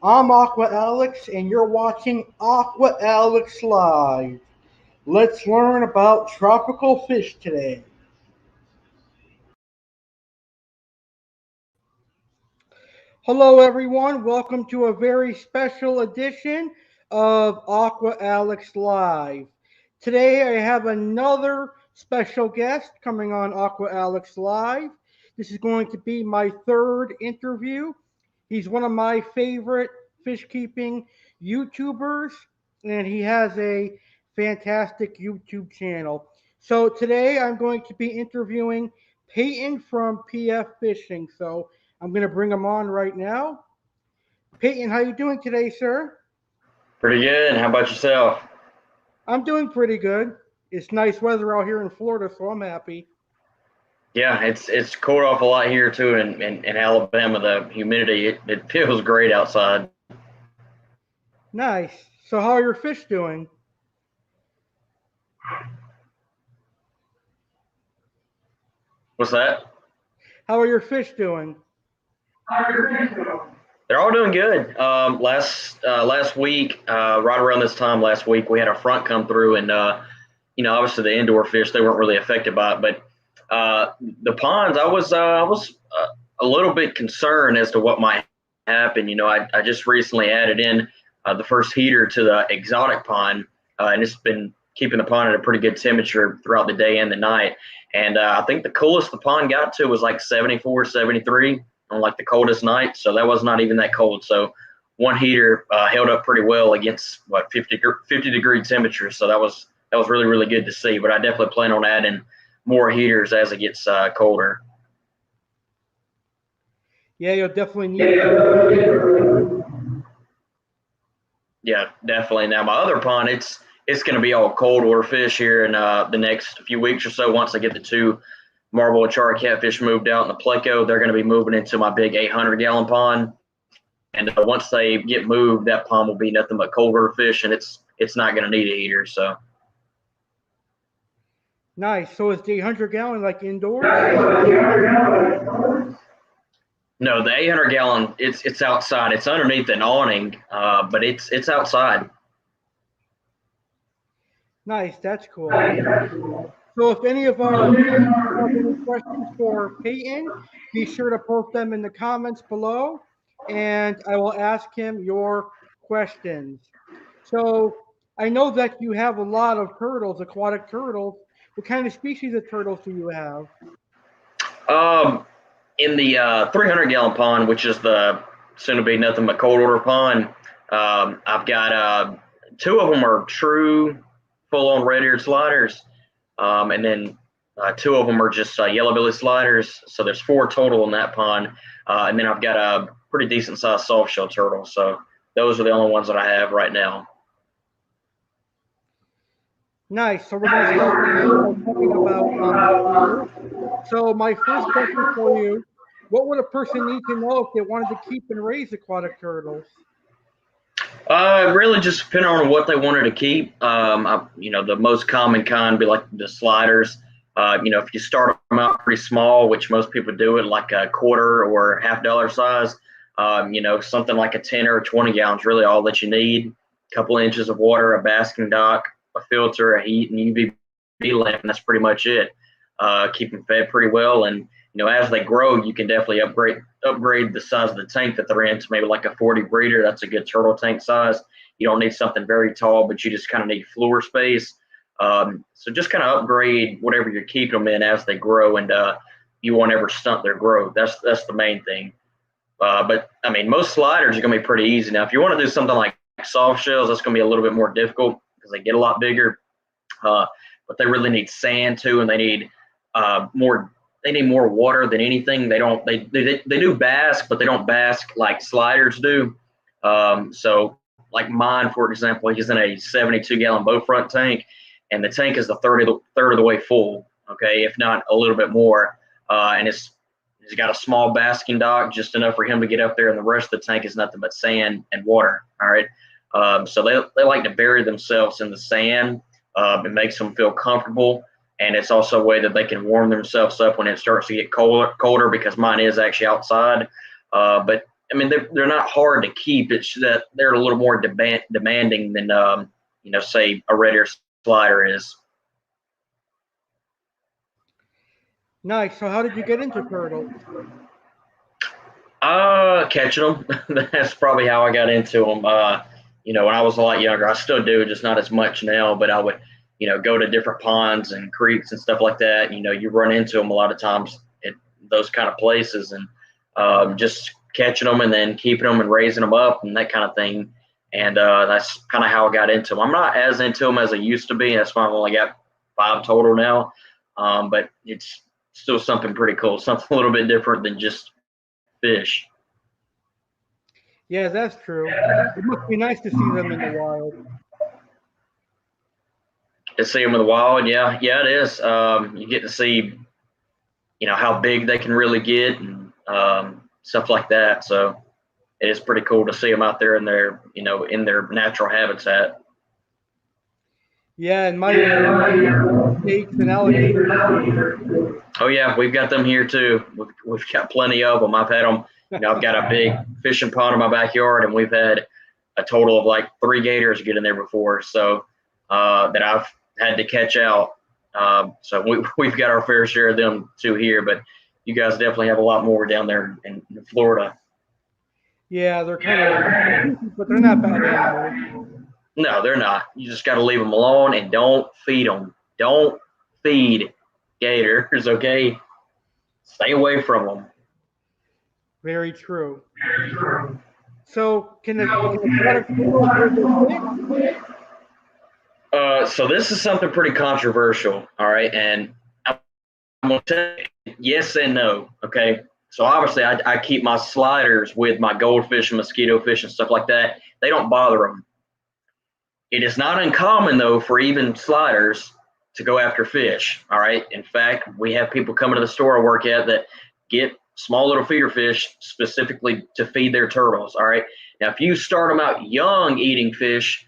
I'm Aqua Alex, and you're watching Aqua Alex Live. Let's learn about tropical fish today. Hello, everyone. Welcome to a very special edition of Aqua Alex Live. Today, I have another special guest coming on Aqua Alex Live. This is going to be my third interview. He's one of my favorite fish keeping YouTubers, and he has a fantastic YouTube channel. So, today, I'm going to be interviewing Payton from PF Fishing. So, I'm going to bring him on right now. Payton, how you doing today, sir? Pretty good. How about yourself? I'm doing pretty good. It's nice weather out here in Florida, so I'm happy. Yeah, it's cooled off a lot here too in Alabama. The humidity it feels great outside. Nice. So how are your fish doing? What's that? How are your fish doing? They're all doing good. Last week, right around this time last week, we had a front come through, and obviously the indoor fish they weren't really affected by it, but the ponds I was a little bit concerned as to what might happen. I just recently added in the first heater to the exotic pond, and it's been keeping the pond at a pretty good temperature throughout the day and the night. And I think the coolest the pond got to was like 74, 73 on like the coldest night. So that was not even that cold. So one heater held up pretty well against what 50 degree temperatures. So that was really really good to see. But I definitely plan on adding more heaters as it gets colder. Yeah, you'll definitely need it. Yeah, definitely. Now my other pond, it's going to be all cold water fish here in the next few weeks or so. Once I get the two marble and char catfish moved out in the pleco, they're going to be moving into my big 800-gallon pond. And once they get moved, that pond will be nothing but cold water fish, and it's not going to need a heater. So Nice. So is the 800 gallon like indoors? no, the 800-gallon, it's outside. It's underneath an awning, but it's outside. Nice. That's cool. So if any of our viewers have any questions for Payton, be sure to post them in the comments below, and I will ask him your questions. So I know that you have a lot of turtles, aquatic turtles. What kind of species of turtles do you have? Um, in the 300-gallon pond, which is the soon to be nothing but cold water pond, I've got two of them are true full-on red-eared sliders, and then two of them are just yellow belly sliders. So there's four total in that pond, and then I've got a pretty decent sized soft shell turtle. So those are the only ones that I have right now. Nice. So we're going to start by talking about turtles. So my first question for you: what would a person need to know if they wanted to keep and raise aquatic turtles? Really just depending on what they wanted to keep. The most common kind would be like the sliders. If you start them out pretty small, which most people do it like a quarter or $half size, something like a 10 or 20 gallons, really all that you need. A couple of inches of water, a basking dock, a filter, a heat, and UVB lamp, and that's pretty much it. Keep them fed pretty well, and as they grow, you can definitely upgrade the size of the tank that they're in to maybe like a 40 breeder. That's a good turtle tank size. You don't need something very tall, but you just kind of need floor space. So just kind of upgrade whatever you're keeping them in as they grow, and you won't ever stunt their growth. That's the main thing. But I mean, most sliders are going to be pretty easy. Now, if you want to do something like soft shells, that's going to be a little bit more difficult because they get a lot bigger. But they really need sand too, and they need more. They need more water than anything. They do bask, but they don't bask like sliders do. So like mine, for example, he's in a 72-gallon bow front tank, and the tank is the third of the way full. Okay, if not a little bit more, and he's got a small basking dock, just enough for him to get up there, and the rest of the tank is nothing but sand and water. All right, so they like to bury themselves in the sand. It makes them feel comfortable, and it's also a way that they can warm themselves up when it starts to get colder because mine is actually outside. But I mean, they're not hard to keep. It's that they're a little more demanding than, say a red ear slider is. Nice. So how did you get into turtles? Catching them. That's probably how I got into them. When I was a lot younger, I still do, just not as much now. But I would, go to different ponds and creeks and stuff like that. You run into them a lot of times at those kind of places, and just catching them and then keeping them and raising them up and that kind of thing. And that's kind of how I got into them. I'm not as into them as I used to be. That's why I've only got 5 total now. But it's still something pretty cool, something a little bit different than just fish. Yeah, that's true. It must be nice to see them in the wild. To see them in the wild, yeah, it is. You get to see, how big they can really get and stuff like that. So it is pretty cool to see them out there in their, in their natural habitat. Yeah, in my area, snakes and alligators. Oh yeah, we've got them here too. We've got plenty of them. I've had them. I've got a big fishing pond in my backyard, and we've had a total of like 3 gators get in there before. So that I've had to catch out. So we've got our fair share of them too here, but you guys definitely have a lot more down there in Florida. Yeah, they're kind of, but they're not bad animals. No, they're not. You just got to leave them alone and don't feed them. Don't feed gators, okay? Stay away from them. Very true. So can aquatic turtles live in fish? So this is something pretty controversial, all right? And I'm going to tell you yes and no, okay? So obviously I keep my sliders with my goldfish and mosquito fish and stuff like that. They don't bother them. It is not uncommon though for even sliders to go after fish, all right? In fact, we have people coming to the store I work at that get small little feeder fish specifically to feed their turtles, all right? Now, if you start them out young eating fish,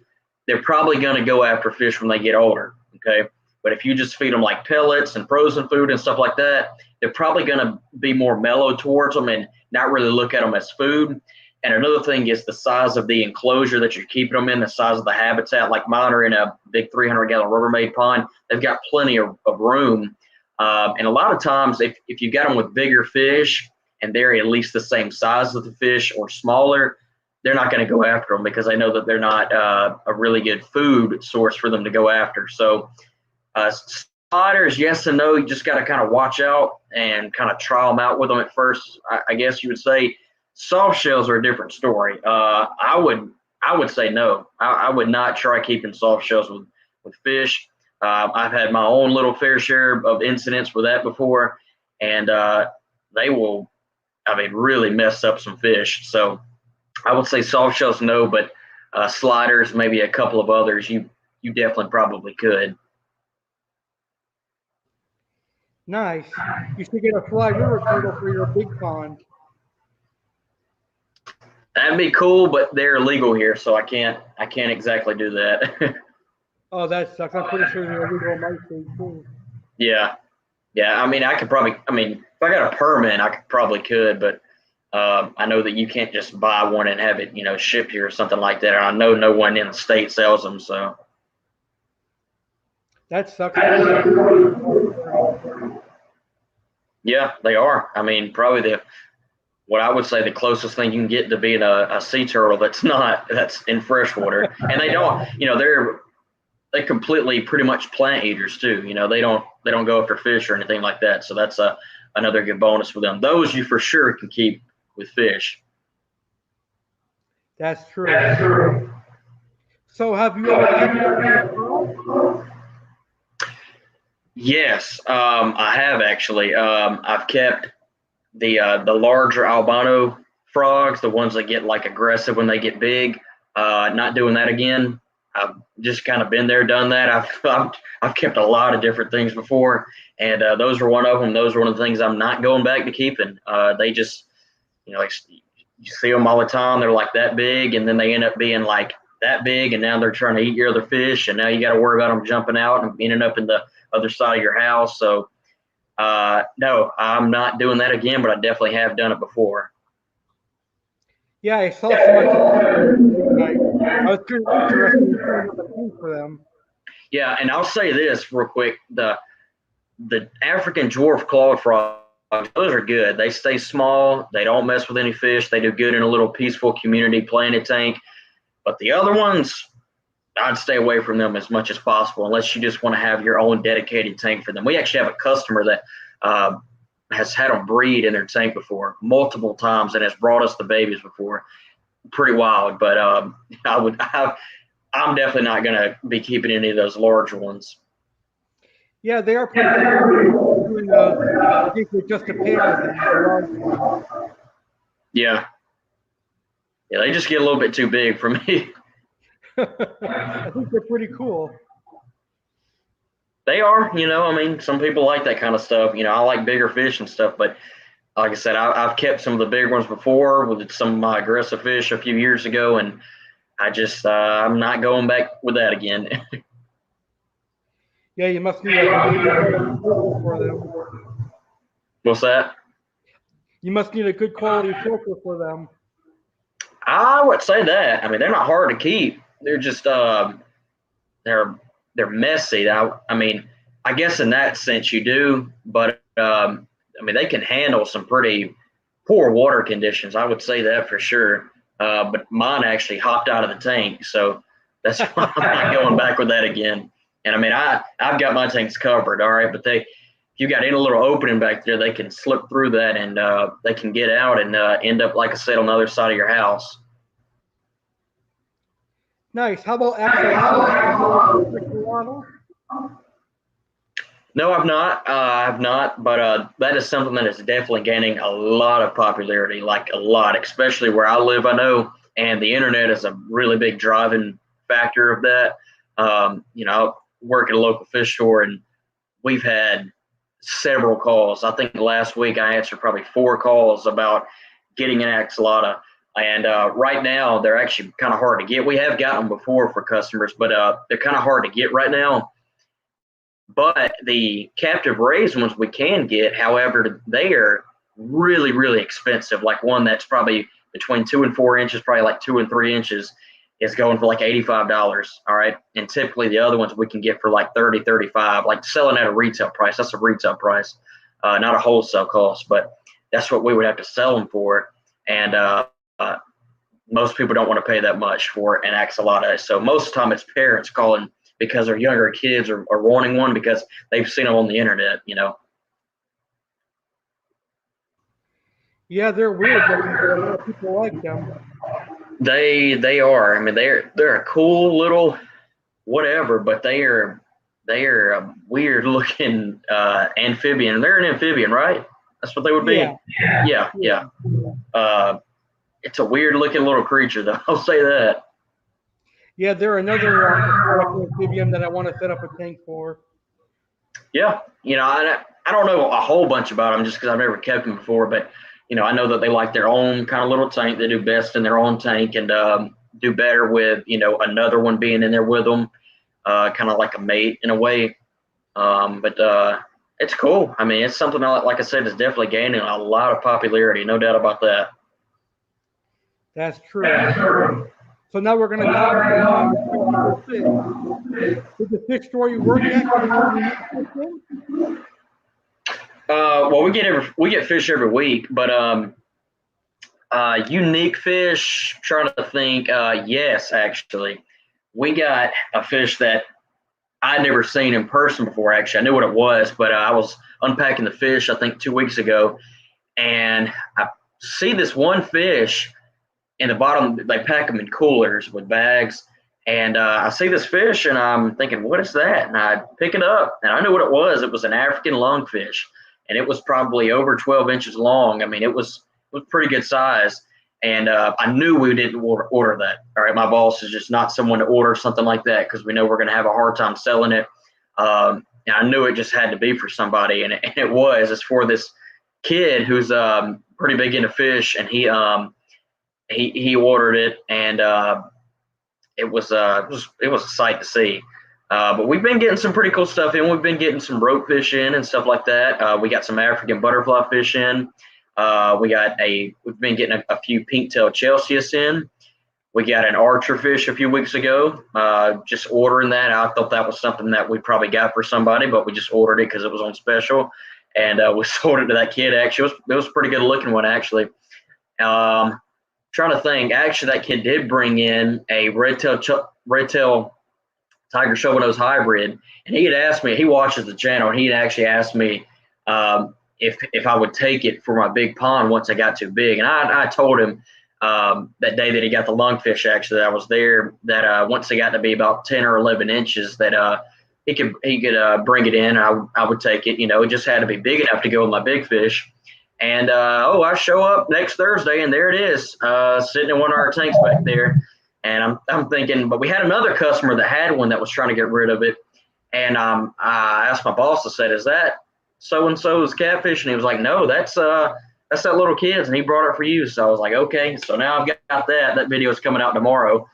they're probably going to go after fish when they get older, okay? But if you just feed them like pellets and frozen food and stuff like that, they're probably going to be more mellow towards them and not really look at them as food. And another thing is the size of the enclosure that you're keeping them in, the size of the habitat. Like mine are in a big 300-gallon Rubbermaid pond. They've got plenty of room. And a lot of times, if you got them with bigger fish and they're at least the same size of the fish or smaller, they're not going to go after them because they know that they're not a really good food source for them to go after. So sliders, yes and no. You just got to kind of watch out and kind of try them out with them at first. I guess you would say soft shells are a different story. I would say no. I would not try keeping soft shells with fish. I've had my own little fair share of incidents with that before, and they will, really mess up some fish. So I would say soft shells no, but sliders, maybe a couple of others, you definitely probably could. Nice. You should get a fly river turtle for your big pond. That'd be cool, but they're illegal here, so I can't exactly do that. Oh, that sucks. I'm pretty sure they're illegal in my state too. Yeah, yeah. I could probably. If I got a permit, I could, but I know that you can't just buy one and have it, shipped here or something like that. And I know no one in the state sells them, so. That sucks. Yeah, they are. Probably what I would say the closest thing you can get to being a sea turtle that's in freshwater, and they don't. They completely pretty much plant eaters too. They don't go after fish or anything like that. So that's another good bonus for them. Those you for sure can keep with fish. That's true. So have you ever kept them? Yes, I have actually. I've kept the larger albino frogs, the ones that get like aggressive when they get big. Not doing that again. I've just kind of been there, done that. I've kept a lot of different things before, and those were one of them. Those are one of the things I'm not going back to keeping. They just, like you see them all the time. They're like that big, and then they end up being like that big, and now they're trying to eat your other fish, and now you got to worry about them jumping out and ending up in the other side of your house. So no, I'm not doing that again, but I definitely have done it before. Yeah, I saw some on TikTok. I was pretty interested in seeing what the thing for them. Yeah, and I'll say this real quick: the African dwarf clawed frogs, those are good. They stay small. They don't mess with any fish. They do good in a little peaceful community planted tank. But the other ones, I'd stay away from them as much as possible unless you just want to have your own dedicated tank for them. We actually have a customer that has had them breed in their tank before multiple times and has brought us the babies before. Pretty wild, but I'm definitely not going to be keeping any of those larger ones. Yeah, they are pretty cool. Doing I think with just a pair of them, the large ones. Yeah, yeah, they just get a little bit too big for me. I think they're pretty cool. They are, I mean, some people like that kind of stuff. I like bigger fish and stuff, but like I said, I've kept some of the big ones before with some of my aggressive fish a few years ago, and I'm not going back with that again. Yeah, you must need a good quality filter for them. What's that? You must need a good quality filter for them. I would say that. I mean, they're not hard to keep. They're just they're they're messy. I mean, I guess in that sense you do, but I mean, they can handle some pretty poor water conditions. I would say that for sure. But mine actually hopped out of the tank, so that's why I'm not going back with that again. And I mean, I've got my tanks covered, all right, but if you got any little opening back there, they can slip through that and they can get out and end up, like I said, on the other side of your house. Nice. How about axolotls? Have you ever seen axolotls? No, I've not. I've not, but that is something that is definitely gaining a lot of popularity, like a lot, especially where I live. I know, and the internet is a really big driving factor of that. I work at a local fish store, and we've had several calls. I think last week I answered probably 4 calls about getting an axolota. And right now, they're actually kind of hard to get. We have gotten them before for customers, but they're kind of hard to get right now. But the captive raised ones we can get, however, they are really, really expensive. Like one that's probably between 2 and 4 inches, probably like 2 and 3 inches, is going for like $85. All right. And typically the other ones we can get for like 30, 35, like selling at a retail price. That's a retail price, not a wholesale cost, but that's what we would have to sell them for. And most people don't want to pay that much for an axolotl. So most of the time it's parents calling because their younger kids are wanting one because they've seen them on the internet. Yeah, they're weird looking, but a lot of people like them. They are. I mean, they're a cool little whatever, but they are a weird looking amphibian. They're an amphibian, right? That's what they would be. Yeah. Yeah. It's a weird looking little creature, though. I'll say that. Yeah, they're another aquatic amphibian that I want to set up a tank for. Yeah, I don't know a whole bunch about them just because I've never kept them before, but I know that they like their own kind of little tank. They do best in their own tank and do better with another one being in there with them, kind of like a mate in a way. But it's cool. I mean, it's something like I said is definitely gaining a lot of popularity, no doubt about that. That's true. So now we're going to talk about fish. Did the fish store you work at get any unique fish in? Well, we get fish every week, but unique fish. Trying to think. Yes, actually, we got a fish that I'd never seen in person before. Actually, I knew what it was, but I was unpacking the fish I think 2 weeks ago, and I see this one fish in the bottom. They pack them in coolers with bags, and I see this fish, and I'm thinking, what is that? And I pick it up, and I knew what it was. It was an African lungfish, and it was probably over 12 inches long. I mean, it was pretty good size. And I knew we didn't order that. All right, my boss is just not someone to order something like that because we know we're going to have a hard time selling it. And I knew it just had to be for somebody, and it was. It's for this kid who's pretty big into fish, and he ordered it, and it was a sight to see. But we've been getting some pretty cool stuff in. We've been getting some rope fish in and stuff like that. We got some African butterfly fish in. We've been getting a few pink-tailed Celsius in. We got an archer fish a few weeks ago. Just ordering that. I thought that was something that we probably got for somebody, but we just ordered it because it was on special, and we sold it to that kid. Actually, it was a pretty good looking one actually. Trying to think. Actually, that kid did bring in a red-tail tiger shovel-nose hybrid, and he had asked me. He watches the channel, and he had actually asked me if I would take it for my big pond once I got too big, and I told him that day that he got the lungfish. Actually, that I was there. That once they got to be about 10 or 11 inches, that he could bring it in. I would take it. It just had to be big enough to go with my big fish. And I show up next Thursday, and there it is, sitting in one of our tanks back there. And I'm thinking, but we had another customer that had one that was trying to get rid of it. And I asked my boss, I said, "Is that so and so's catfish?" And he was like, "No, that's that little kid's, and he brought it for you." So I was like, "Okay." So now I've got that. That video is coming out tomorrow.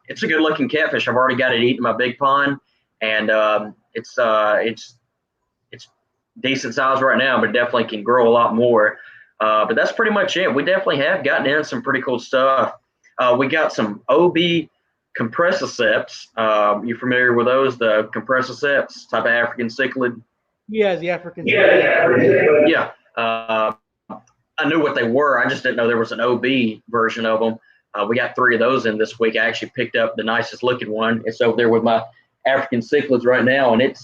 It's a good looking catfish. I've already got it eating my big pond, and it's decent size right now, but definitely can grow a lot more. But that's pretty much it. We definitely have gotten in some pretty cool stuff. We got some OB compressiceps. You familiar with those? The compressiceps, type of African cichlid? Yeah, the African. Yeah. I knew what they were. I just didn't know there was an OB version of them. We got 3 of those in this week. I actually picked up the nicest looking one. It's over there with my African cichlids right now, and it's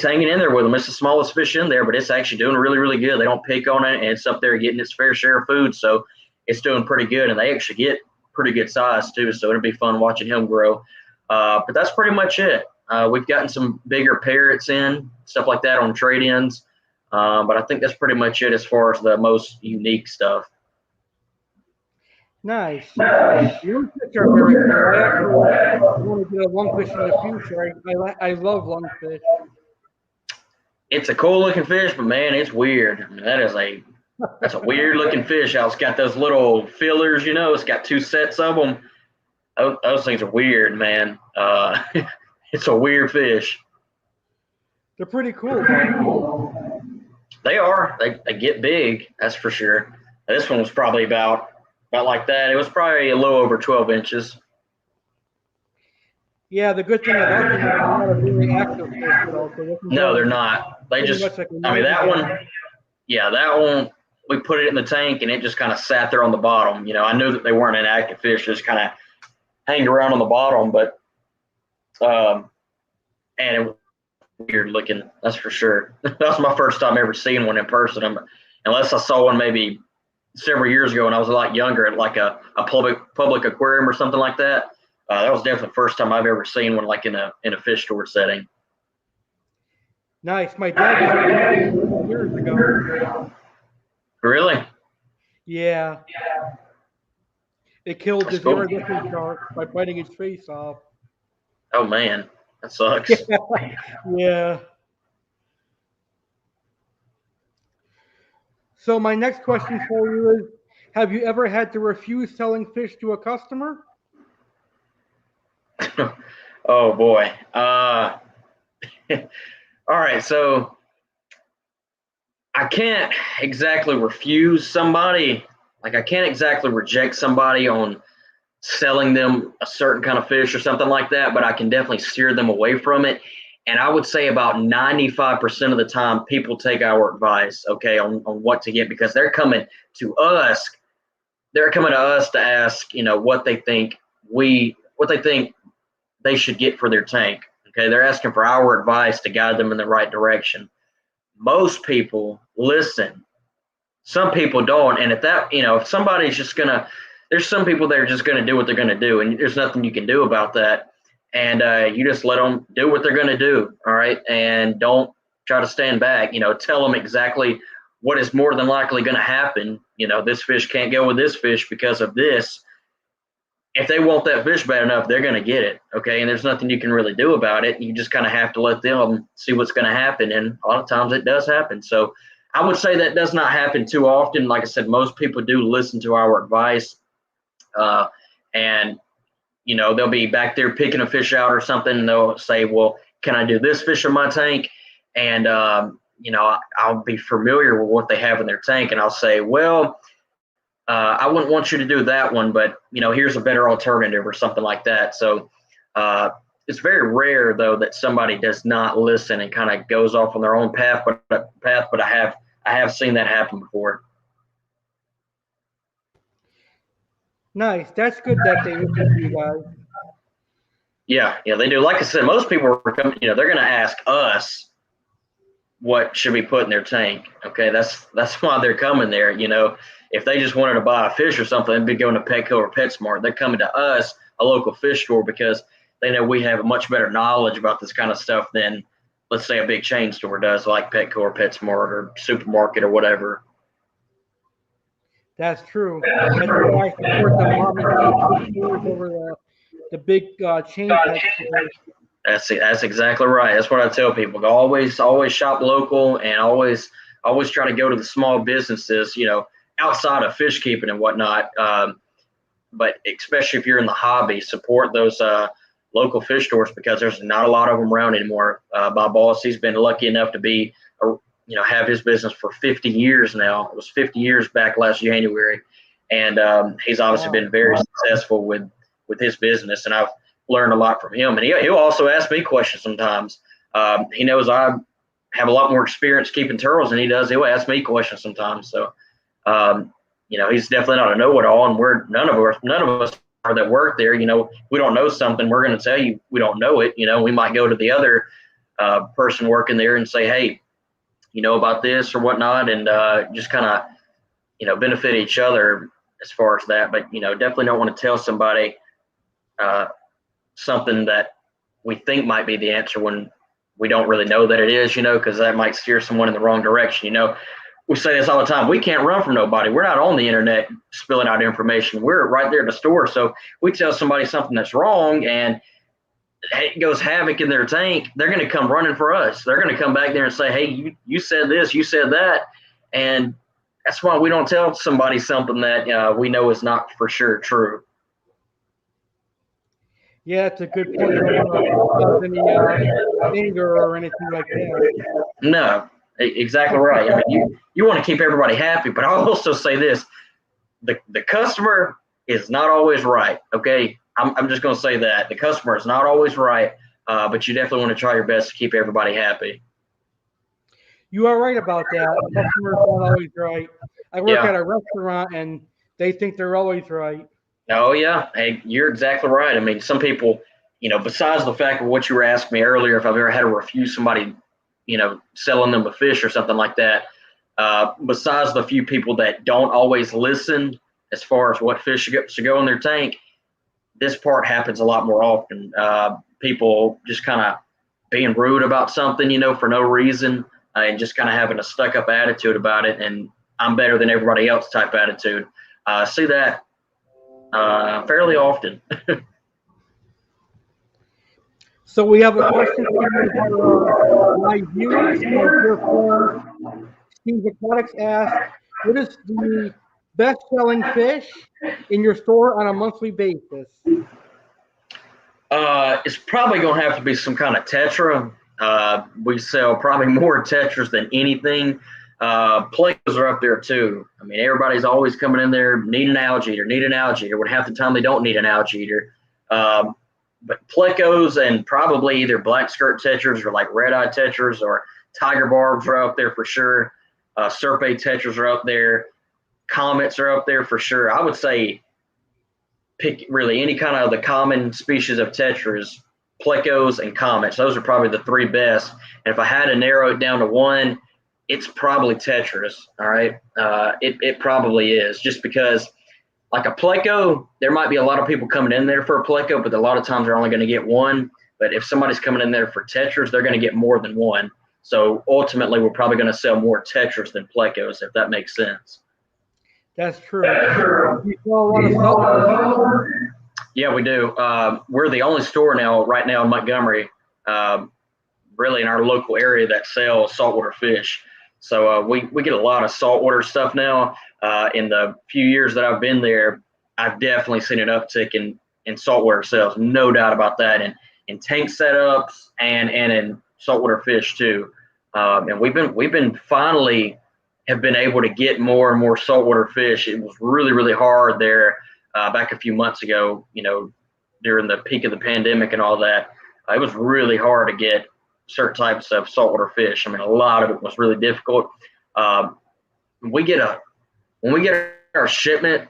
hanging in there with them. It's the smallest fish in there, but it's actually doing really, really good. They don't pick on it, and it's up there getting its fair share of food, so it's doing pretty good. And they actually get pretty good size too, so it'll be fun watching him grow. But that's pretty much it. We've gotten some bigger parrots in, stuff like that on trade-ins. But I think that's pretty much it as far as the most unique stuff. Nice. Lungfish are very cool. I actually want to get a lungfish in the future. I love lungfish. It's a cool looking fish, but man, it's weird. I mean, that's a weird looking fish. It's got those little fillers, it's got 2 sets of them. Those things are weird, man. It's a weird fish. They're pretty cool, though. They are. They get big, that's for sure. This one was probably about like that. It was probably a little over 12 inches. Yeah, the good thing about them is they're not a very active fish. No, they're not. They just, I mean, that one, we put it in the tank and it just kind of sat there on the bottom. I knew that they weren't an active fish, just kind of hanged around on the bottom, but, and it was weird looking, that's for sure. That was my first time ever seeing one in person. Unless I saw one maybe several years ago when I was a lot younger at like a public aquarium or something like that. That was definitely the first time I've ever seen one like in a fish store setting. Nice. My dad was years ago. Really? Yeah. It killed this iridescent shark by biting its face off. Oh man, that sucks. Yeah. So my next question for you is, have you ever had to refuse selling fish to a customer? Oh boy. All right, so I can't exactly refuse somebody. Like I can't exactly reject somebody on selling them a certain kind of fish or something like that, but I can definitely steer them away from it. And I would say about 95% of the time people take our advice, okay, on what to get, because they're coming to us. They're coming to us to ask, what they think they should get for their tank. Okay, they're asking for our advice to guide them in the right direction. Most people listen. Some people don't. And if somebody's just there's some people that are just gonna do what they're gonna do, and there's nothing you can do about that. And you just let them do what they're gonna do, all right? And don't try to stand back. Tell them exactly what is more than likely gonna happen. This fish can't go with this fish because of this. If they want that fish bad enough, they're going to get it, okay? And there's nothing you can really do about it. You just kind of have to let them see what's going to happen, and a lot of times it does happen. So I would say that does not happen too often. Like I said, most people do listen to our advice, and they'll be back there picking a fish out or something, and they'll say, well, can I do this fish in my tank? And I'll be familiar with what they have in their tank, and I'll say, well, I wouldn't want you to do that one, but here's a better alternative or something like that. So it's very rare though that somebody does not listen and kind of goes off on their own path. But I have seen that happen before. Nice. That's good that they listen to you guys. Yeah, they do. Like I said, most people are coming. They're going to ask us what should be put in their tank. Okay, that's why they're coming there. If they just wanted to buy a fish or something, they'd be going to Petco or PetSmart. They're coming to us, a local fish store, because they know we have much better knowledge about this kind of stuff than, let's say, a big chain store does, like Petco or PetSmart or supermarket or whatever. That's true. That's why I support the mom and pop fish stores over the big chain pet stores. That's exactly right. That's what I tell people. Always shop local, and always try to go to the small businesses, outside of fish keeping and whatnot. But especially if you're in the hobby, support those local fish stores, because there's not a lot of them around anymore. My boss, he's been lucky enough to be, have his business for 50 years now. It was 50 years back last January, and he's obviously been very successful with his business, and I've learned a lot from him. And he'll also ask me questions sometimes. He knows I have a lot more experience keeping turtles than he does. He'll ask me questions sometimes. So, he's definitely not a know-it-all, and none of us are that work there. We don't know something, we're going to tell you we don't know it. We might go to the other person working there and say, hey, about this or whatnot, and just kind of, benefit each other as far as that. But, definitely don't want to tell somebody something that we think might be the answer when we don't really know that it is, because that might steer someone in the wrong direction. We say this all the time. We can't run from nobody. We're not on the internet spilling out information. We're right there at the store. So we tell somebody something that's wrong and it goes havoc in their tank, they're going to come running for us. They're going to come back there and say, hey, you said this, you said that. And that's why we don't tell somebody something that we know is not for sure true. Yeah, it's a good point. You don't want to cause any anger or anything like that. No, exactly right. I mean, you want to keep everybody happy, but I'll also say this: the customer is not always right. Okay, I'm just going to say that the customer is not always right, but you definitely want to try your best to keep everybody happy. You are right about that. Customers aren't always right. I work at a restaurant, and they think they're always right. Oh yeah, hey, you're exactly right. I mean, some people, besides the fact of what you were asking me earlier, if I've ever had to refuse somebody, selling them a fish or something like that. Besides the few people that don't always listen as far as what fish should go in their tank, this part happens a lot more often. People just kind of being rude about something, for no reason, and just kind of having a stuck-up attitude about it, and I'm better than everybody else type attitude. See that fairly often. So we have a question from my viewers. Dear friend Steve Aquatics asked, what is the best-selling fish in your store on a monthly basis? It's probably going to have to be some kind of tetra. We sell probably more tetras than anything. Plecos are up there too. I mean, everybody's always coming in there, need an algae eater, need an algae eater. When half the time they don't need an algae eater. But plecos and probably either black skirt tetras or like red eye tetras or tiger barbs are up there for sure. Serpe tetras are up there. Comets are up there for sure. I would say pick really any kind of the common species of tetras, plecos and comets. Those are probably the three best. And if I had to narrow it down to one, it's probably tetras. All right. It probably is, just because like a pleco, there might be a lot of people coming in there for a pleco, but a lot of times they're only going to get one. But if somebody's coming in there for tetras, they're going to get more than one. So ultimately, we're probably going to sell more tetras than plecos, if that makes sense. That's true. You sell a lot of saltwater? Yeah, we do. We're the only store right now in Montgomery, really in our local area, that sells saltwater fish. So we get a lot of saltwater stuff now. In the few years that I've been there, I've definitely seen an uptick in saltwater sales, no doubt about that, and in tank setups and in saltwater fish too. And we've been finally have been able to get more and more saltwater fish. It was really, really hard there back a few months ago, during the peak of the pandemic and all that. It was really hard to get certain types of saltwater fish. I mean, a lot of it was really difficult. Um, we get a when we get our shipment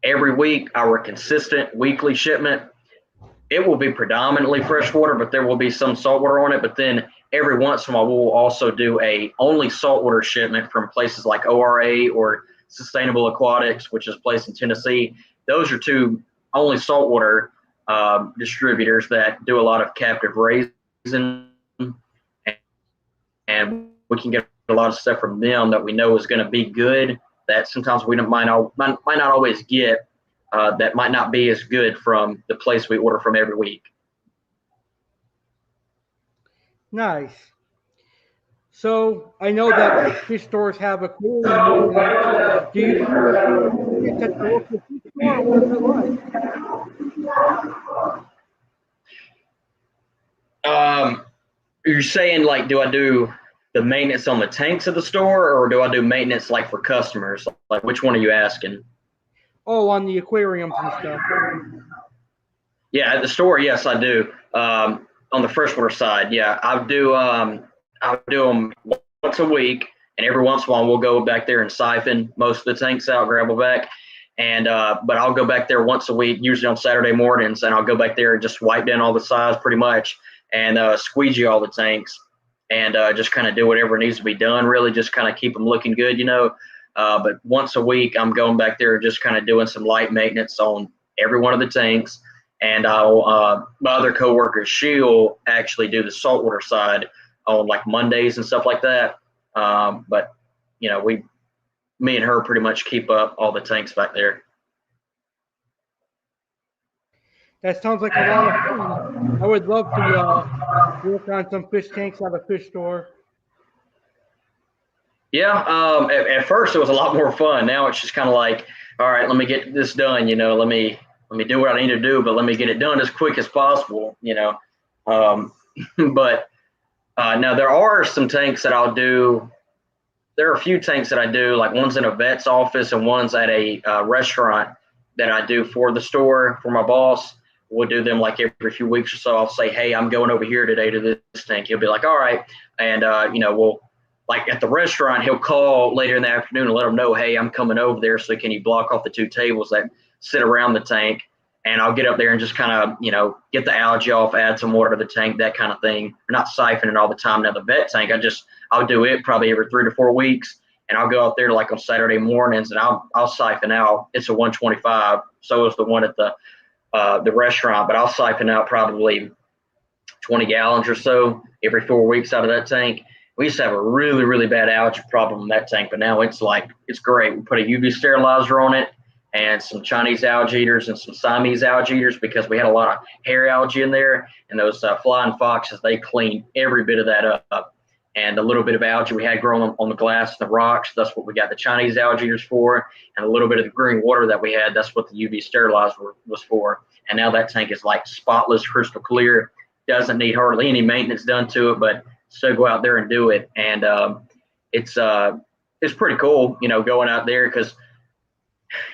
every week, our consistent weekly shipment, it will be predominantly freshwater, but there will be some saltwater on it. But then every once in a while, we'll also do a only saltwater shipment from places like ORA or Sustainable Aquatics, which is a place in Tennessee. Those are two only saltwater distributors that do a lot of captive raising, and we can get a lot of stuff from them that we know is going to be good. That sometimes we might not always get. That might not be as good from the place we order from every week. Nice. So I know that fish stores have aquariums in it. Do you use your maintenance at the local fish store? What is it like? Um, you're saying like, do I do the maintenance on the tanks of the store, or do I do maintenance like for customers? Like, which one are you asking? Oh, on the aquariums and stuff. Yeah, at the store, yes, I do. On the freshwater side, yeah, I do them once a week, and every once in a while we'll go back there and siphon most of the tanks out, grab them back, and but I'll go back there once a week, usually on Saturday mornings, and I'll go back there and just wipe down all the sides pretty much, and squeegee all the tanks, and just kind of do whatever needs to be done. Really, just kind of keep them looking good. But once a week, I'm going back there and just kind of doing some light maintenance on every one of the tanks. And my other coworker, she'll actually do the saltwater side on like Mondays and stuff like that. But me and her pretty much keep up all the tanks back there. That sounds like a lot of fun. I would love to work on some fish tanks at a fish store. Yeah. At first it was a lot more fun. Now it's just kind of like, all right, let me get this done. Let me do what I need to do, but let me get it done as quick as possible. Um, but now there are some tanks that I'll do. There are a few tanks that I do, like one's in a vet's office and one's at a restaurant that I do for the store for my boss. We'll do them like every few weeks or so. I'll say, hey, I'm going over here today to this tank. He'll be like, all right. And, we'll, like at the restaurant, he'll call later in the afternoon and let them know, hey, I'm coming over there. So can you block off the two tables that sit around the tank? And I'll get up there and just kind of, get the algae off, add some water to the tank, that kind of thing. We're not siphoning all the time. Now the vet tank, I'll do it probably every 3 to 4 weeks, and I'll go out there like on Saturday mornings and I'll siphon out. It's a 125, so is the one at the restaurant, but I'll siphon out probably 20 gallons or so every 4 weeks out of that tank. We used to have a really, really bad algae problem in that tank, but now it's great. We put a UV sterilizer on it and some Chinese algae eaters and some Siamese algae eaters because we had a lot of hair algae in there, and those flying foxes, they clean every bit of that up. And the little bit of algae we had growing on the glass and the rocks, that's what we got the Chinese algae eaters for. And a little bit of the green water that we had, that's what the UV sterilizer was for. And now that tank is like spotless, crystal clear, doesn't need hardly any maintenance done to it, but still go out there and do it. And it's pretty cool, going out there, because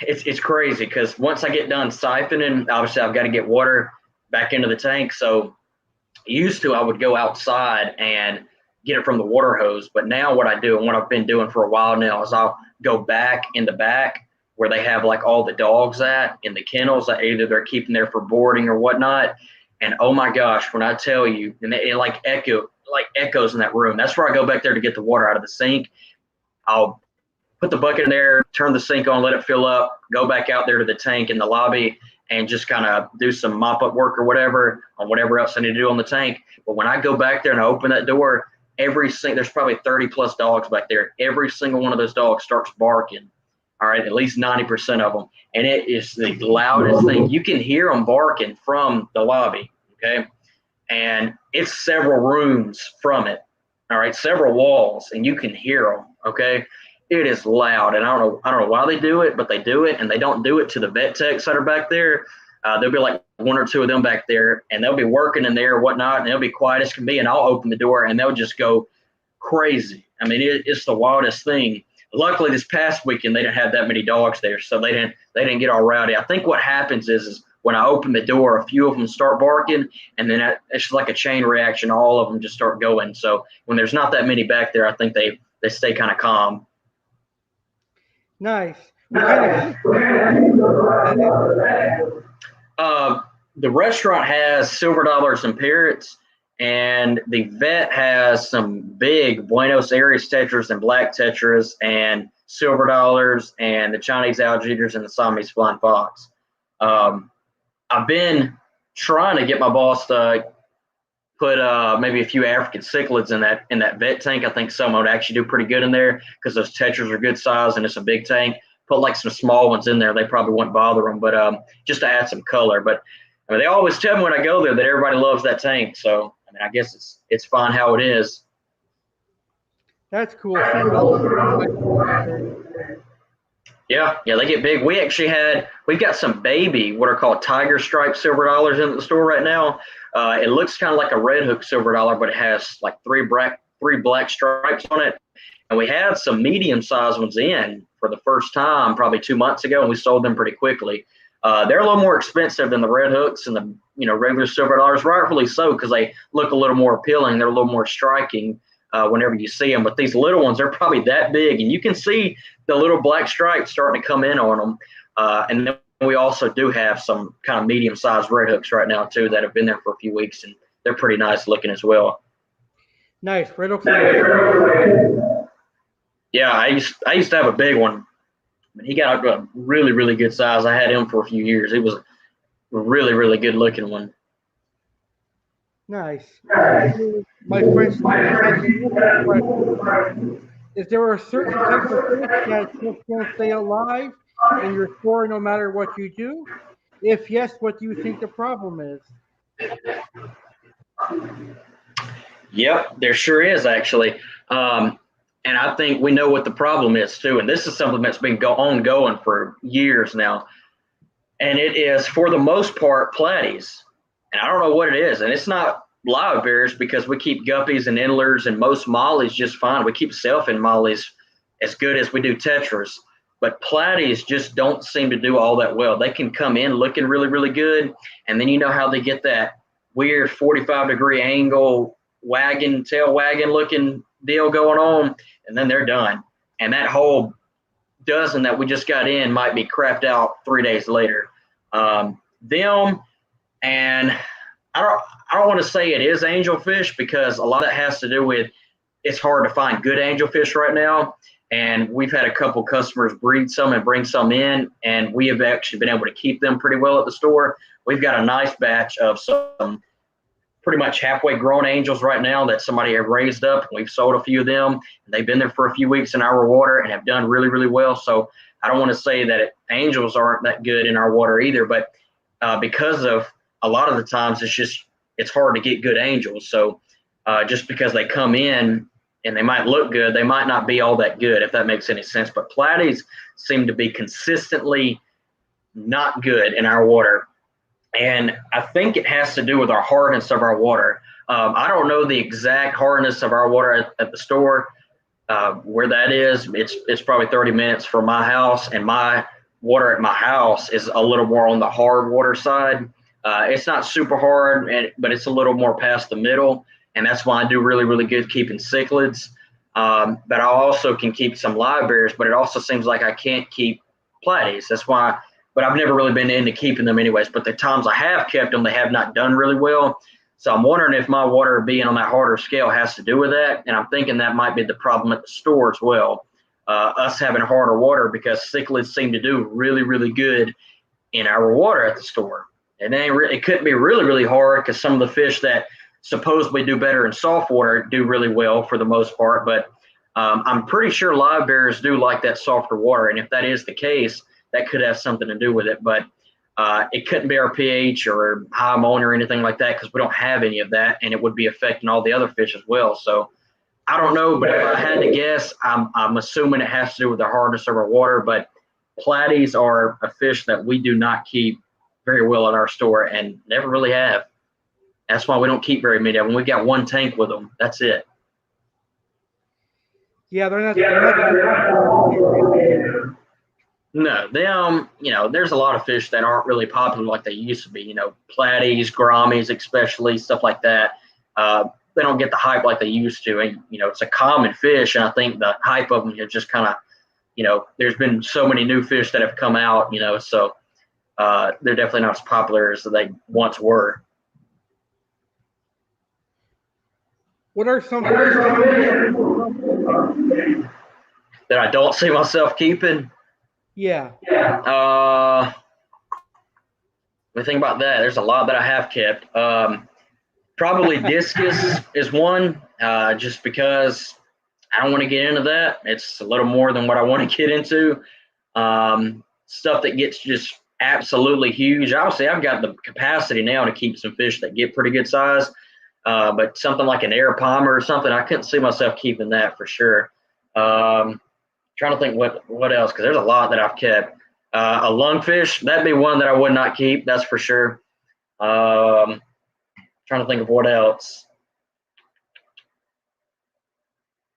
it's crazy, because once I get done siphoning, obviously I've got to get water back into the tank. So used to, I would go outside and get it from the water hose. But now what I do, and what I've been doing for a while now, is I'll go back in the back where they have like all the dogs at in the kennels that either they're keeping there for boarding or whatnot. And oh my gosh, when I tell you, and it like echoes in that room. That's where I go back there to get the water out of the sink. I'll put the bucket in there, turn the sink on, let it fill up, go back out there to the tank in the lobby, and just kind of do some mop up work or whatever on whatever else I need to do on the tank. But when I go back there and I open that door, there's probably 30 plus dogs back there. Every single one of those dogs starts barking. All right, at least 90% of them. And it is the loudest thing. You can hear them barking from the lobby, okay? And it's several rooms from it, all right, several walls, and you can hear them, okay? It is loud, and I don't know why they do it, but they do it, and they don't do it to the vet techs that are back there. There'll be like one or two of them back there, and they'll be working in there or whatnot, and they'll be quiet as can be, and I'll open the door, and they'll just go crazy. I mean, it's the wildest thing. Luckily, this past weekend they didn't have that many dogs there, so they didn't get all rowdy. I think what happens is when I open the door, a few of them start barking, and then it's just like a chain reaction. All of them just start going. So when there's not that many back there, I think they stay kind of calm. Nice. What kind of fish do you like? Uh, the restaurant has silver dollars and parrots, and the vet has some big Buenos Aires tetras and black tetras and silver dollars and the Chinese alligators and the Siamese flying fox. Um, I've been trying to get my boss to put maybe a few African cichlids in that vet tank. I think some would actually do pretty good in there because those tetras are good size and it's a big tank. Put like some small ones in there, they probably wouldn't bother them, but just to add some color. But I mean, they always tell me when I go there that everybody loves that tank. So I mean, I guess it's fine how it is. That's cool. Silver dollars. Yeah, they get big. We've got some baby what are called tiger striped silver dollars in the store right now. It looks kind of like a red hook silver dollar, but it has like three black stripes on it. And we had some medium sized ones in for the first time probably 2 months ago, and we sold them pretty quickly. They're a little more expensive than the red hooks and the regular silver dollars, rightfully so, because they look a little more appealing. They're a little more striking whenever you see them. But these little ones, they're probably that big, and you can see the little black stripes starting to come in on them. And then we also do have some kind of medium-sized red hooks right now too that have been there for a few weeks, and they're pretty nice looking as well. Nice. Red hooks. Yeah, I used to have a big one. He got up to a really, really good size. I had him for a few years. He was a really, really good looking one. Nice. My friend, is there a certain type of fish that just won't stay alive in your store no matter what you do? If yes, what do you think the problem is? Yep, there sure is actually. And I think we know what the problem is too. And this is something that's been ongoing for years now. And it is, for the most part, platies. And I don't know what it is. And it's not live bears because we keep guppies and endlers and most mollies just fine. We keep selfing mollies as good as we do tetras. But platies just don't seem to do all that well. They can come in looking really, really good. And then you know how they get that weird 45-degree angle tail wagging looking deal going on, and then they're done. And that whole dozen that we just got in might be crapped out 3 days later. Them, and I don't want to say it is angelfish because a lot of that has to do with it's hard to find good angelfish right now. And we've had a couple customers breed some and bring some in, and we have actually been able to keep them pretty well at the store. We've got a nice batch of some pretty much halfway grown angels right now that somebody have raised up. We've sold a few of them. They've been there for a few weeks in our water and have done really, really well. So I don't want to say that angels aren't that good in our water either, but because of a lot of the times it's hard to get good angels. So just because they come in and they might look good, they might not be all that good, if that makes any sense. But platies seem to be consistently not good in our water. And I think it has to do with our hardness of our water. I don't know the exact hardness of our water at the store, where that is. It's probably 30 minutes from my house, and my water at my house is a little more on the hard water side. It's not super hard, but it's a little more past the middle, and that's why I do really, really good keeping cichlids. But I also can keep some live bears, but it also seems like I can't keep platies. That's why. But I've never really been into keeping them anyways. But the times I have kept them, they have not done really well. So I'm wondering if my water being on that harder scale has to do with that. And I'm thinking that might be the problem at the store as well. Us having harder water, because cichlids seem to do really, really good in our water at the store. And it couldn't be really, really hard because some of the fish that supposedly do better in salt water do really well for the most part. But I'm pretty sure live bears do like that softer water. And if that is the case, that could have something to do with it. But it couldn't be our pH or high ammonia or anything like that, because we don't have any of that, and it would be affecting all the other fish as well. So I don't know, but if I had to guess, I'm assuming it has to do with the hardness of our water. But platies are a fish that we do not keep very well in our store and never really have. That's why we don't keep very many of them. We've got one tank with them. That's it. Yeah, they're not too popular. No, them, there's a lot of fish that aren't really popular like they used to be. Platies, gouramis, especially stuff like that. They don't get the hype like they used to. And, it's a common fish. And I think the hype of them has just kind of, there's been so many new fish that have come out, so they're definitely not as popular as they once were. What are some fish that you don't see yourself keeping? That I don't see myself keeping. Yeah. When I think about that, there's a lot that I have kept. Probably discus is one, just because I don't want to get into that. It's a little more than what I want to get into. Stuff that gets just absolutely huge. Obviously, I've got the capacity now to keep some fish that get pretty good size. But something like an air palmer or something, I couldn't see myself keeping that for sure. Trying to think what else, because there's a lot that I've kept. A lungfish, that'd be one that I would not keep, that's for sure. Trying to think of what else.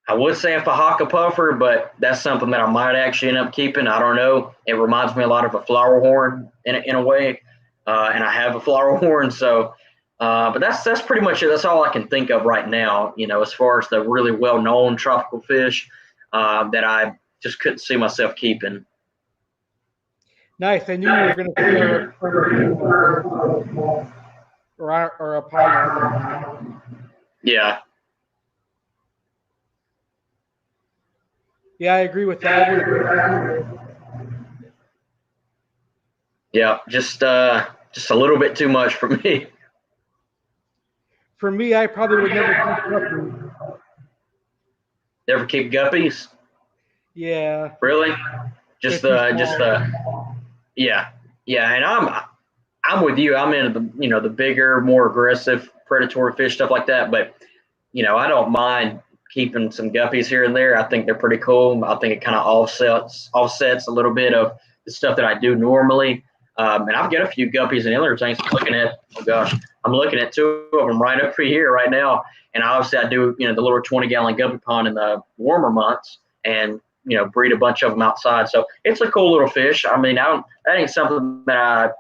I would say a Fahaka puffer, but that's something that I might actually end up keeping. I don't know. It reminds me a lot of a flower horn in a way, and I have a flower horn, so. But that's pretty much it. That's all I can think of right now. As far as the really well-known tropical fish that I just couldn't see myself keeping. Nice. I knew you were going to say or a pineapple. Yeah. Yeah, I agree with that. Yeah, just a little bit too much for me. For me, I probably would never keep guppies. Never keep guppies? Yeah. Really? Just They're too just small. yeah. Yeah, and I'm with you. I'm into the bigger, more aggressive predatory fish, stuff like that, but I don't mind keeping some guppies here and there. I think they're pretty cool. I think it kind of offsets a little bit of the stuff that I do normally. And I've got a few guppies and inlet tanks. I'm looking at two of them right up here right now. And obviously I do, the little 20-gallon guppy pond in the warmer months and, breed a bunch of them outside. So it's a cool little fish. I mean, that ain't something that I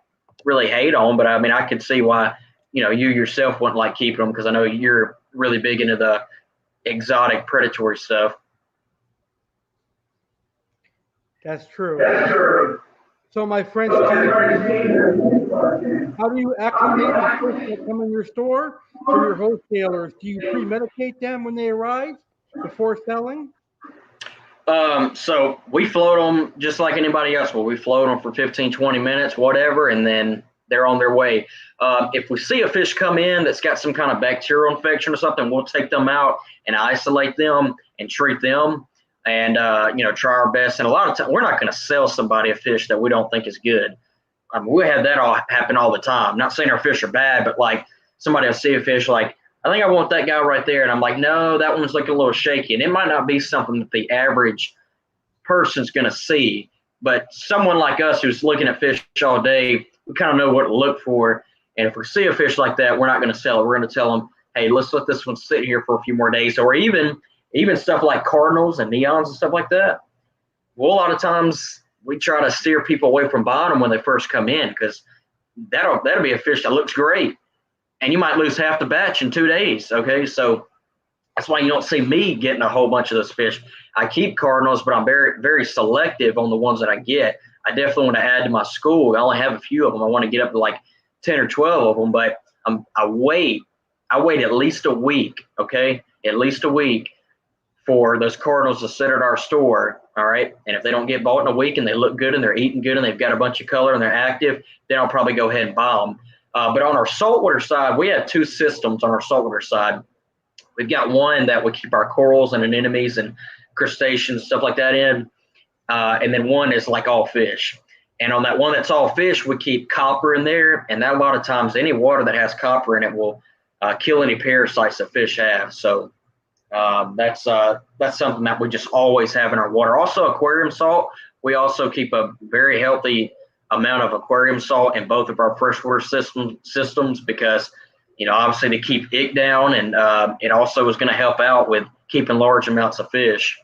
really hate on, but I mean, I could see why, you yourself wouldn't like keeping them, because I know you're really big into the exotic predatory stuff. That's true. So, my friend Steve, how do you acclimate the fish that come in your store for your wholesalers? Do you pre-medicate them when they arrive before selling? So we float them just like anybody else will. We float them for 15, 20 minutes, whatever, and then they're on their way. If we see a fish come in that's got some kind of bacterial infection or something, we'll take them out and isolate them and treat them and, try our best. And a lot of times we're not going to sell somebody a fish that we don't think is good. We have that all happen all the time. Not saying our fish are bad, but like somebody will see a fish like, I think I want that guy right there. And I'm like, no, that one's looking a little shaky. And it might not be something that the average person's going to see, but someone like us who's looking at fish all day, we kind of know what to look for. And if we see a fish like that, we're not going to sell it. We're going to tell them, hey, let's let this one sit here for a few more days. Or even stuff like cardinals and neons and stuff like that. Well, a lot of times we try to steer people away from buying them when they first come in, because that'll be a fish that looks great. And you might lose half the batch in 2 days. Okay. So that's why you don't see me getting a whole bunch of those fish. I keep cardinals, but I'm very, very selective on the ones that I get. I definitely want to add to my school. I only have a few of them. I want to get up to like 10 or 12 of them, but I wait at least a week. Okay. At least a week for those cardinals to sit at our store. All right. And if they don't get bought in a week and they look good and they're eating good and they've got a bunch of color and they're active, then I'll probably go ahead and buy them. But on our saltwater side, we have two systems on our saltwater side. We've got one that we keep our corals and anemones and crustaceans, stuff like that in. And then one is like all fish. And on that one that's all fish, we keep copper in there. And that a lot of times any water that has copper in it will kill any parasites that fish have. So that's something that we just always have in our water. Also, aquarium salt. We also keep a very healthy amount of aquarium salt in both of our freshwater systems because, obviously to keep ick down, and it also is going to help out with keeping large amounts of fish.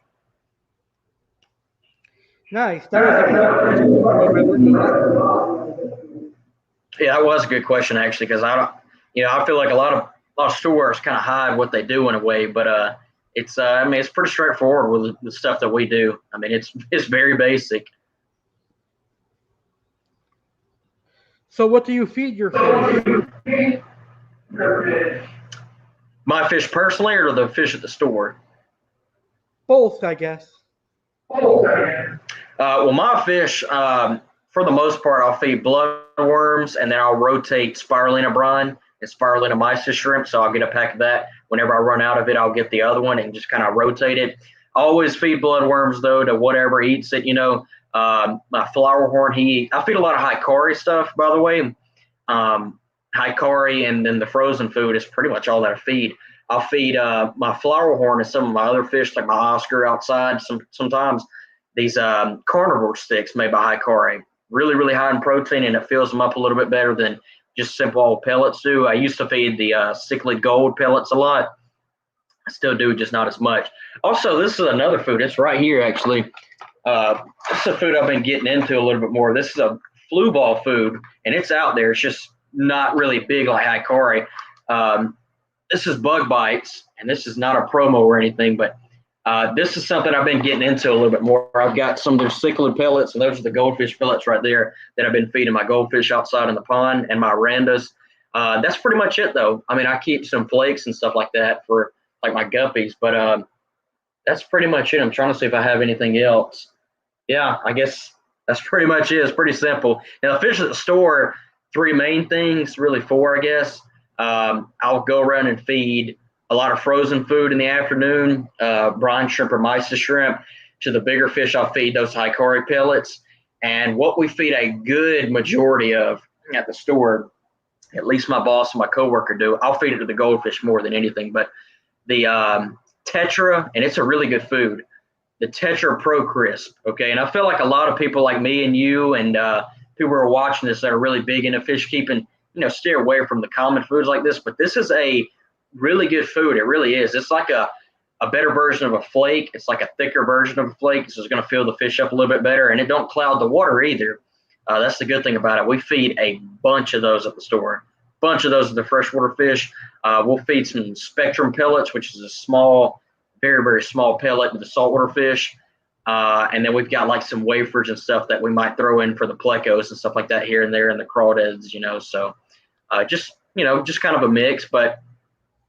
Nice. That was a good question. I learned a lot. Yeah, that was a good question actually, because I don't, I feel like a lot of stores kind of hide what they do in a way, but it's I mean it's pretty straightforward with the stuff that we do. I mean it's very basic. So, what do you feed your fish? My fish personally, or the fish at the store? Both, I guess. Well, my fish, for the most part, I'll feed bloodworms, and then I'll rotate spirulina brine and spirulina mysis shrimp. So I'll get a pack of that. Whenever I run out of it, I'll get the other one and just kind of rotate it. I always feed bloodworms though to whatever eats it. My flower horn, I feed a lot of hikari stuff, by the way. Hikari, and then the frozen food is pretty much all that I feed. I'll feed my flower horn and some of my other fish, like my Oscar outside. Sometimes these carnivore sticks made by Hikari, really, really high in protein, and it fills them up a little bit better than just simple old pellets do. I used to feed the cichlid gold pellets a lot. I still do, just not as much. Also, this is another food. It's right here, actually. This is a food I've been getting into a little bit more. This is a flu ball food, and it's out there. It's just not really big like Hikari. This is bug bites, and this is not a promo or anything, but this is something I've been getting into a little bit more. I've got some of their cichlid pellets, and those are the goldfish pellets right there that I've been feeding my goldfish outside in the pond and my randas. That's pretty much it, though. I mean, I keep some flakes and stuff like that for like my guppies, but that's pretty much it. I'm trying to see if I have anything else. Yeah, I guess that's pretty much it. It's pretty simple. Now, the fish at the store, three main things, really four, I guess. I'll go around and feed a lot of frozen food in the afternoon, brine shrimp or mysis shrimp. To the bigger fish, I'll feed those hikari pellets. And what we feed a good majority of at the store, at least my boss and my coworker do, I'll feed it to the goldfish more than anything. But the Tetra, and it's a really good food, the Tetra Pro Crisp, okay? And I feel like a lot of people like me and you and people who are watching this that are really big into fish keeping, stay away from the common foods like this. But this is a really good food. It really is. It's like a better version of a flake. It's like a thicker version of a flake. So it's going to fill the fish up a little bit better, and it don't cloud the water either. That's the good thing about it. We feed a bunch of those at the store. Bunch of those are the freshwater fish. We'll feed some Spectrum pellets, which is a small, very, very small pellet to the saltwater fish. And then we've got like some wafers and stuff that we might throw in for the plecos and stuff like that here and there, and the crawdads, So just kind of a mix, but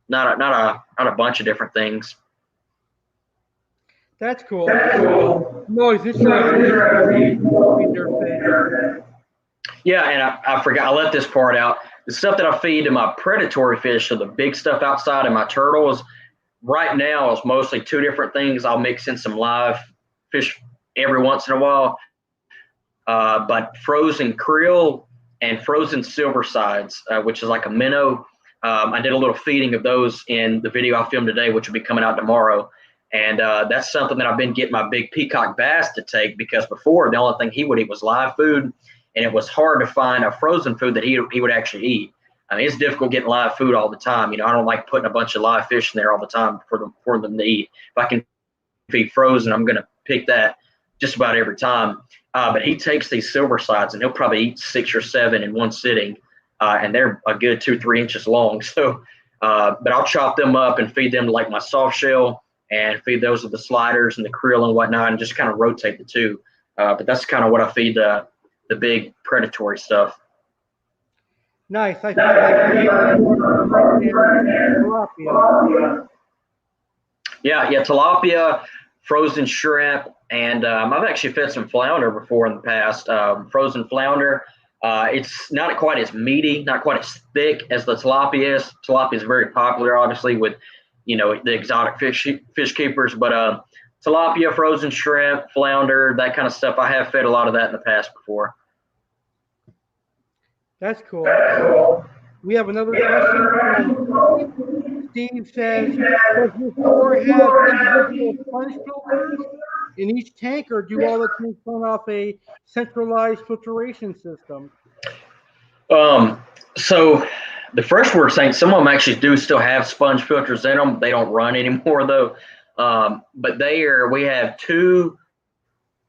not a bunch of different things. That's cool. No, is this your fish? Yeah, and I forgot, I left this part out. The stuff that I feed to my predatory fish, so the big stuff outside, and my turtles, right now is mostly two different things. I'll mix in some live fish every once in a while, but frozen krill and frozen silver sides, which is like a minnow. I did a little feeding of those in the video I filmed today, which will be coming out tomorrow. And that's something that I've been getting my big peacock bass to take, because before the only thing he would eat was live food, and it was hard to find a frozen food that he would actually eat. I mean, it's difficult getting live food all the time. I don't like putting a bunch of live fish in there all the time for them to eat. If I can feed frozen, I'm going to pick that just about every time. But he takes these silver sides, and he'll probably eat 6 or 7 in one sitting, and they're a good 2-3 inches long. So, but I'll chop them up and feed them to like my soft shell, and feed those with the sliders and the krill and whatnot, and just kind of rotate the two. But that's kind of what I feed the big predatory stuff. Nice. I feel like tilapia. Yeah, tilapia, frozen shrimp, and I've actually fed some flounder before in the past. Frozen flounder. It's not quite as meaty, not quite as thick as the tilapia is. Tilapia is very popular, obviously, with the exotic fish keepers. But tilapia, frozen shrimp, flounder, that kind of stuff. I have fed a lot of that in the past before. That's cool. We have another question. Steve says, does your store have individual sponge filters in each tank, or do all the tanks run off a centralized filtration system? So the freshwater tanks, some of them actually do still have sponge filters in them. They don't run anymore though. But we have 2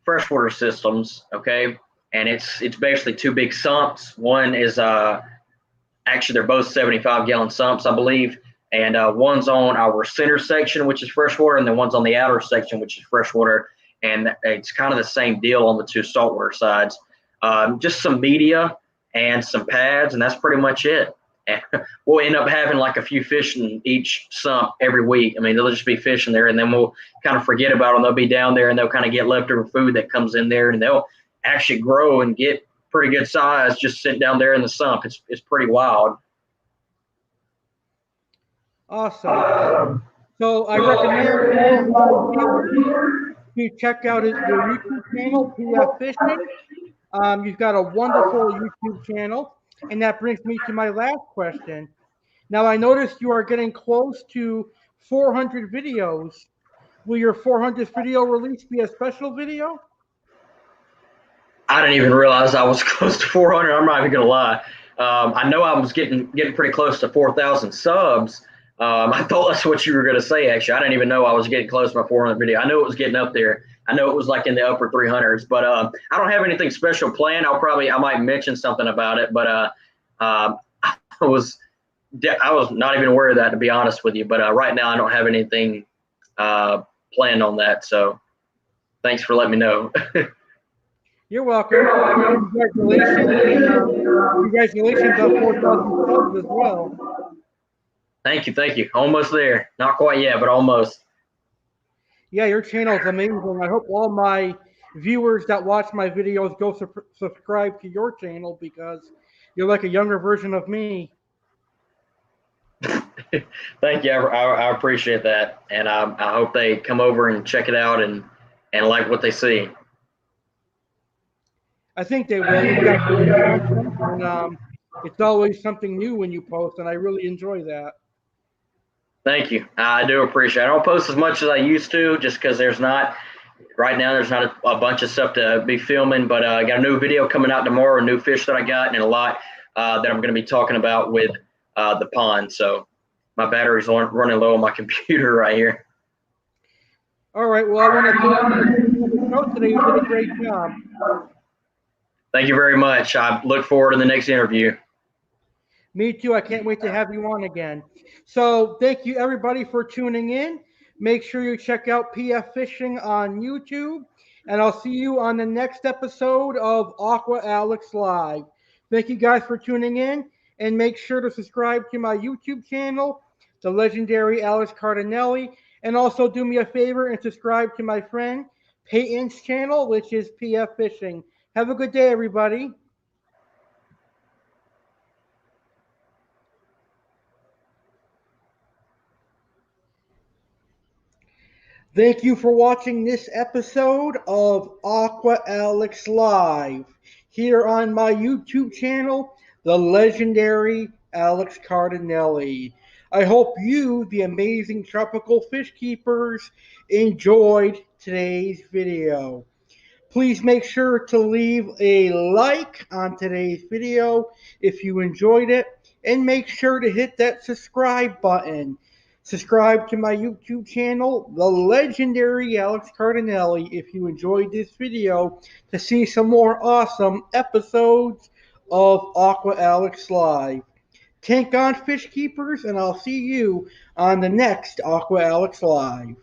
freshwater systems. Okay, and it's basically two big sumps. One is actually they're both 75-gallon sumps, I believe, and one's on our center section, which is freshwater, and then one's on the outer section, which is freshwater. And it's kind of the same deal on the two saltwater sides. Just some media and some pads, and that's pretty much it. And we'll end up having like a few fish in each sump every week. I mean, they'll just be fishing there, and then we'll kind of forget about them. They'll be down there, and they'll kind of get leftover food that comes in there, and they'll actually grow and get pretty good size just sitting down there in the sump. It's pretty wild. Awesome. So I recommend all of my viewers to check out your YouTube channel, PF Fishing. You've got a wonderful YouTube channel. And that brings me to my last question. Now, I noticed you are getting close to 400 videos. Will your 400th video release be a special video? I didn't even realize I was close to 400. I'm not even gonna lie. I know I was getting pretty close to 4,000 subs. I thought that's what you were gonna say. Actually, I didn't even know I was getting close to my 400 video. I knew it was getting up there. I know it was like in the upper 300s. But I don't have anything special planned. I might mention something about it. But I was not even aware of that, to be honest with you. But right now I don't have anything planned on that. So thanks for letting me know. You're welcome. Congratulations. Congratulations on 4,000 subs as well. Thank you. Almost there. Not quite yet, but almost. Yeah, your channel is amazing. I hope all my viewers that watch my videos go subscribe to your channel because you're like a younger version of me. Thank you. I appreciate that. And I hope they come over and check it out and like what they see. I think they will. You've got great content, and it's always something new when you post, and I really enjoy that. Thank you. I do appreciate it. I don't post as much as I used to just because right now there's not a bunch of stuff to be filming, but I got a new video coming out tomorrow, a new fish that I got, and a lot that I'm going to be talking about with the pond. So my battery's running low on my computer right here. All right. Well, I want to thank you for the show today. You did a great job. Thank you very much. I look forward to the next interview. Me too. I can't wait to have you on again. So thank you, everybody, for tuning in. Make sure you check out PF Fishing on YouTube, and I'll see you on the next episode of Aqua Alex Live. Thank you guys for tuning in, and make sure to subscribe to my YouTube channel, the legendary Alex Cardinale, and also do me a favor and subscribe to my friend Payton's channel, which is PF Fishing. Have a good day, everybody. Thank you for watching this episode of Aqua Alex Live here on my YouTube channel, the legendary Alex Cardinale. I hope you, the amazing tropical fish keepers, enjoyed today's video. Please make sure to leave a like on today's video if you enjoyed it, and make sure to hit that subscribe button. Subscribe to my YouTube channel, the legendary Alex Cardinale, if you enjoyed this video, to see some more awesome episodes of Aqua Alex Live. Tank on, fish keepers, and I'll see you on the next Aqua Alex Live.